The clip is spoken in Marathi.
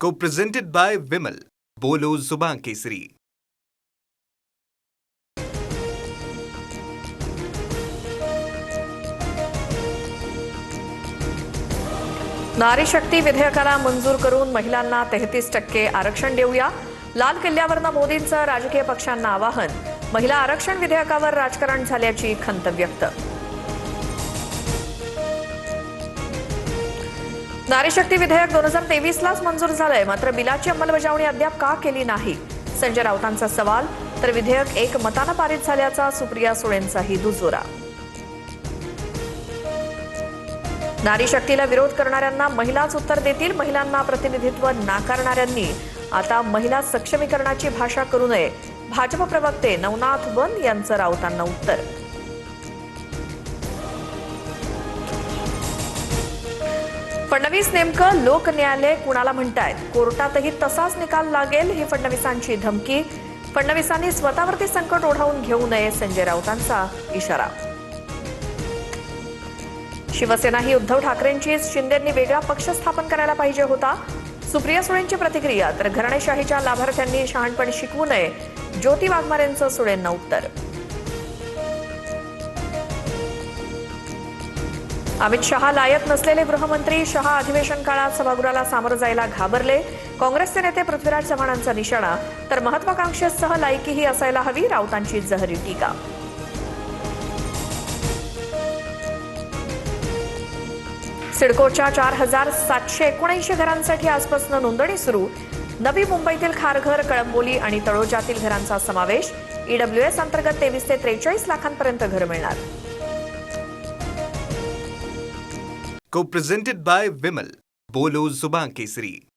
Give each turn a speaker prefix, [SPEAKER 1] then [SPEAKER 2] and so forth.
[SPEAKER 1] Co-presented by Vimal. बोलो जुबान केसरी।
[SPEAKER 2] नारी शक्ती विधेयकाला मंजूर करून महिलांना 33% आरक्षण देऊया। लाल किल्ल्यावरनं मोदींचं राजकीय पक्षांना आवाहन। महिला आरक्षण विधेयकावर राजकारण झाल्याची खंत व्यक्त। नारी शक्ती विधेयक 2023लाच मंजूर झालंय, मात्र बिलाची अंमलबजावणी अद्याप का केली नाही, संजय राऊतांचा सवाल। तर विधेयक एकमतानं पारित झाल्याचा सुप्रिया सुळेंचाही दुजोरा। नारी शक्तीला विरोध करणाऱ्यांना महिलाच उत्तर देतील। महिलांना प्रतिनिधित्व नाकारणाऱ्यांनी आता महिला सक्षमीकरणाची भाषा करू नये। भाजप प्रवक्ते नवनाथ बन यांचं राऊतांना उत्तर। फडणवीस नेमकं लोक न्यायालय कुणाला म्हणतायत? कोर्टातही तसाच निकाल लागेल ही फडणवीसांची धमकी। फडणवीसांनी स्वतःवरती संकट ओढावून घेऊ नये, संजय राऊतांचा इशारा। शिवसेना ही उद्धव ठाकरेंचीच, शिंदेंनी वेगळा पक्ष स्थापन करायला पाहिजे होता, सुप्रिया सुळेंची प्रतिक्रिया। तर घराणेशाहीच्या लाभार्थ्यांनी शहाणपण शिकवू नये, ज्योती वाघमारेंचं सुळेंना उत्तर। अमित शहा लायक नसलेले गृहमंत्री, शहा अधिवेशन काळात सभागृहाला सामोरं जायला घाबरले, काँग्रेसचे नेते पृथ्वीराज चव्हाणांचा निशाणा। तर महत्वाकांक्षेसह लायकीही असायला हवी, राऊतांची जहरी टीका। सिडकोच्या 4779 घरांसाठी आजपासून नोंदणी सुरू। नवी मुंबईतील खारघर, कळंबोली आणि तळोजातील घरांचा समावेश। ईडब्ल्यूएस अंतर्गत 23 ते 43 लाखांपर्यंत घर मिळणार।
[SPEAKER 1] Co-presented by Vimal. बोलो जुबान केसरी।